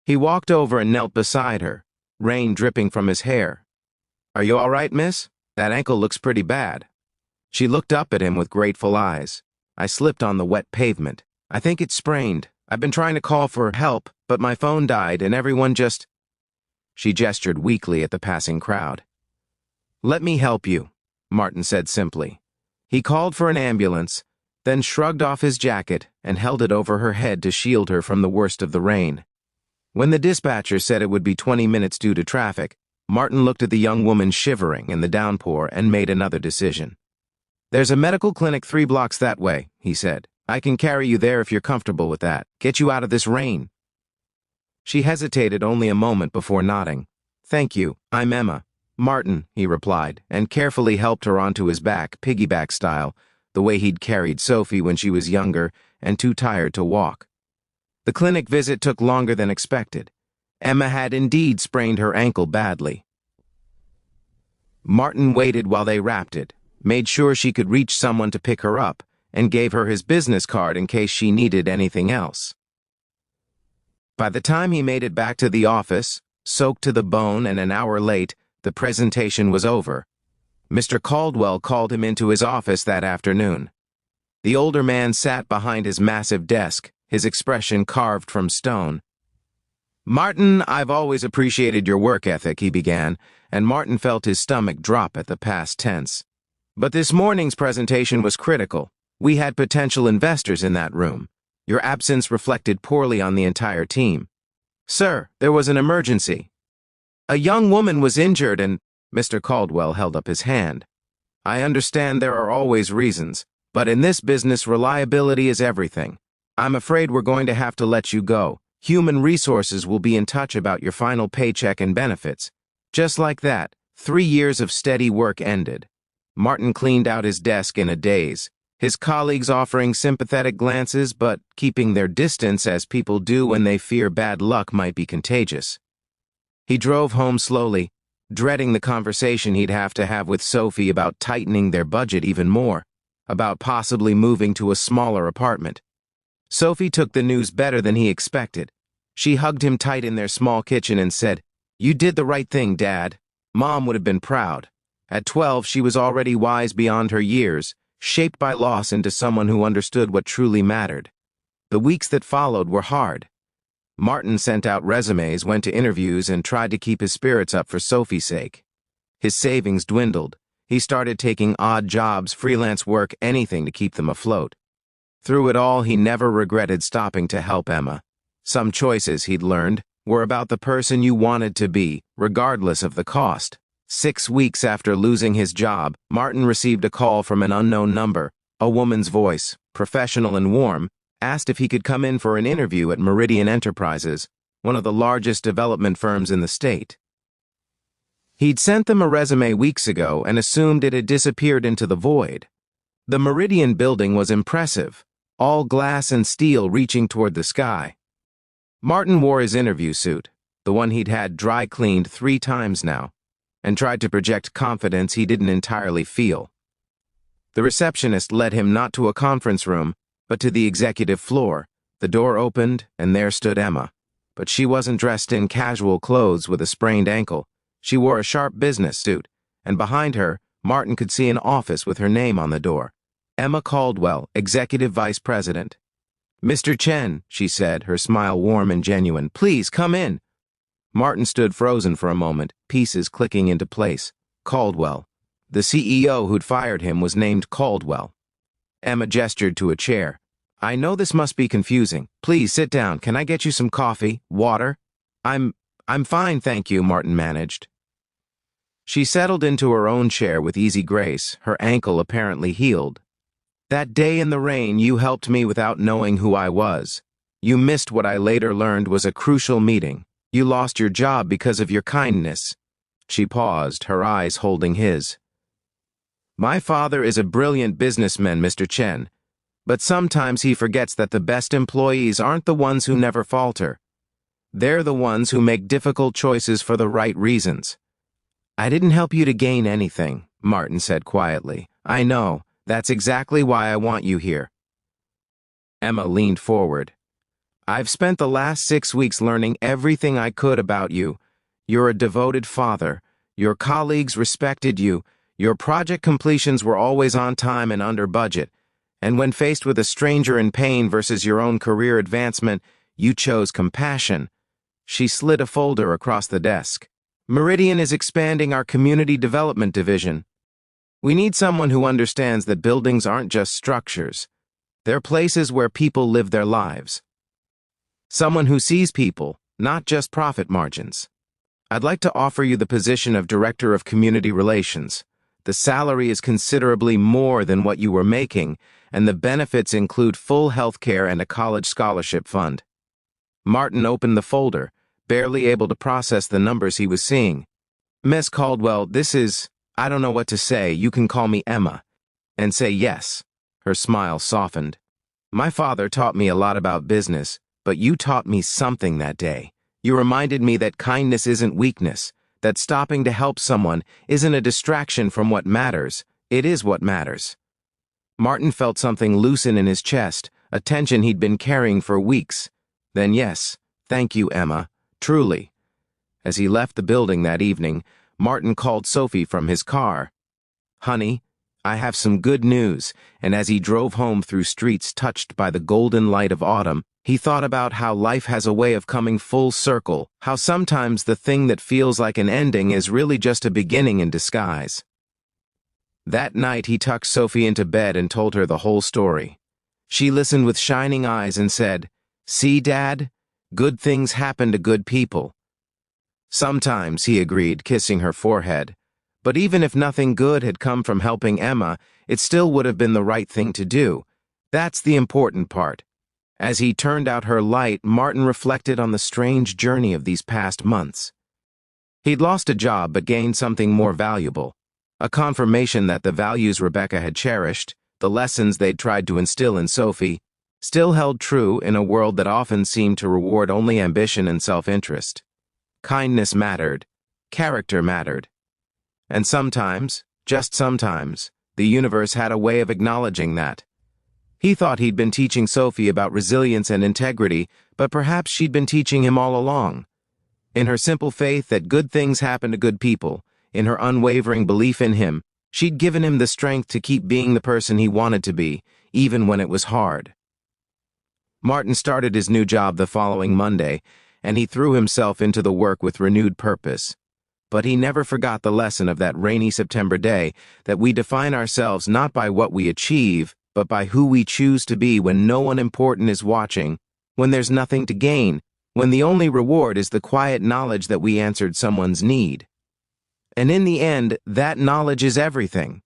He walked over and knelt beside her, rain dripping from his hair. "Are you all right, miss? That ankle looks pretty bad." She looked up at him with grateful eyes. "I slipped on the wet pavement. I think it's sprained. I've been trying to call for help, but my phone died and everyone just—" She gestured weakly at the passing crowd. "Let me help you," Martin said simply. He called for an ambulance, then shrugged off his jacket and held it over her head to shield her from the worst of the rain. When the dispatcher said it would be 20 minutes due to traffic, Martin looked at the young woman shivering in the downpour and made another decision. "There's a medical clinic 3 blocks that way," he said. "I can carry you there if you're comfortable with that. Get you out of this rain." She hesitated only a moment before nodding. "Thank you, I'm Emma." "Martin," he replied, and carefully helped her onto his back, piggyback style, the way he'd carried Sophie when she was younger and too tired to walk. The clinic visit took longer than expected. Emma had indeed sprained her ankle badly. Martin waited while they wrapped it, made sure she could reach someone to pick her up, and gave her his business card in case she needed anything else. By the time he made it back to the office, soaked to the bone and an hour late, the presentation was over. Mr. Caldwell called him into his office that afternoon. The older man sat behind his massive desk, his expression carved from stone. "Martin, I've always appreciated your work ethic," he began, and Martin felt his stomach drop at the past tense. "But this morning's presentation was critical. We had potential investors in that room. Your absence reflected poorly on the entire team. Sir, there was an emergency. A young woman was injured and—" Mr. Caldwell held up his hand. "I understand there are always reasons, but in this business reliability is everything. I'm afraid we're going to have to let you go. Human Resources will be in touch about your final paycheck and benefits." Just like that, 3 years of steady work ended. Martin cleaned out his desk in a daze, his colleagues offering sympathetic glances but keeping their distance as people do when they fear bad luck might be contagious. He drove home slowly, dreading the conversation he'd have to have with Sophie about tightening their budget even more, about possibly moving to a smaller apartment. Sophie took the news better than he expected. She hugged him tight in their small kitchen and said, "You did the right thing, Dad. Mom would have been proud." At 12, she was already wise beyond her years, shaped by loss into someone who understood what truly mattered. The weeks that followed were hard. Martin sent out resumes, went to interviews, and tried to keep his spirits up for Sophie's sake. His savings dwindled. He started taking odd jobs, freelance work, anything to keep them afloat. Through it all, he never regretted stopping to help Emma. Some choices, he'd learned, were about the person you wanted to be, regardless of the cost. 6 weeks after losing his job, Martin received a call from an unknown number. A woman's voice, professional and warm, asked if he could come in for an interview at Meridian Enterprises, one of the largest development firms in the state. He'd sent them a resume weeks ago and assumed it had disappeared into the void. The Meridian building was impressive, all glass and steel reaching toward the sky. Martin wore his interview suit, the one he'd had dry cleaned 3 times now, and tried to project confidence he didn't entirely feel. The receptionist led him not to a conference room, but to the executive floor. The door opened, and there stood Emma. But she wasn't dressed in casual clothes with a sprained ankle. She wore a sharp business suit, and behind her, Martin could see an office with her name on the door. Emma Caldwell, Executive Vice President. "Mr. Chen," she said, her smile warm and genuine. "Please, come in." Martin stood frozen for a moment, pieces clicking into place. Caldwell. The CEO who'd fired him was named Caldwell. Emma gestured to a chair. "I know this must be confusing. Please sit down. Can I get you some coffee? Water?" I'm fine, thank you," Martin managed. She settled into her own chair with easy grace, her ankle apparently healed. "That day in the rain, you helped me without knowing who I was. You missed what I later learned was a crucial meeting. You lost your job because of your kindness." She paused, her eyes holding his. "My father is a brilliant businessman, Mr. Chen, but sometimes he forgets that the best employees aren't the ones who never falter. They're the ones who make difficult choices for the right reasons." "I didn't help you to gain anything," Martin said quietly. "I know. That's exactly why I want you here." Emma leaned forward. I've spent the last 6 weeks learning everything I could about you. You're a devoted father. Your colleagues respected you. Your project completions were always on time and under budget. And when faced with a stranger in pain versus your own career advancement, you chose compassion. She slid a folder across the desk. Meridian is expanding our community development division. We need someone who understands that buildings aren't just structures. They're places where people live their lives. Someone who sees people, not just profit margins. I'd like to offer you the position of Director of Community Relations. The salary is considerably more than what you were making, and the benefits include full health care and a college scholarship fund. Martin opened the folder, barely able to process the numbers he was seeing. Miss Caldwell, I don't know what to say, you can call me Emma. And say yes. Her smile softened. My father taught me a lot about business, but you taught me something that day. You reminded me that kindness isn't weakness, that stopping to help someone isn't a distraction from what matters, it is what matters. Martin felt something loosen in his chest, a tension he'd been carrying for weeks. Then yes, thank you, Emma, truly. As he left the building that evening, Martin called Sophie from his car. Honey, I have some good news, and as he drove home through streets touched by the golden light of autumn, he thought about how life has a way of coming full circle, how sometimes the thing that feels like an ending is really just a beginning in disguise. That night he tucked Sophie into bed and told her the whole story. She listened with shining eyes and said, "See, Dad? Good things happen to good people." Sometimes, he agreed, kissing her forehead. But even if nothing good had come from helping Emma, it still would have been the right thing to do. That's the important part. As he turned out her light, Martin reflected on the strange journey of these past months. He'd lost a job but gained something more valuable. A confirmation that the values Rebecca had cherished, the lessons they'd tried to instill in Sophie, still held true in a world that often seemed to reward only ambition and self-interest. Kindness mattered. Character mattered. And sometimes, just sometimes, the universe had a way of acknowledging that. He thought he'd been teaching Sophie about resilience and integrity, but perhaps she'd been teaching him all along. In her simple faith that good things happen to good people, in her unwavering belief in him, she'd given him the strength to keep being the person he wanted to be, even when it was hard. Martin started his new job the following Monday, and he threw himself into the work with renewed purpose. But he never forgot the lesson of that rainy September day, that we define ourselves not by what we achieve, but by who we choose to be when no one important is watching, when there's nothing to gain, when the only reward is the quiet knowledge that we answered someone's need. And in the end, that knowledge is everything.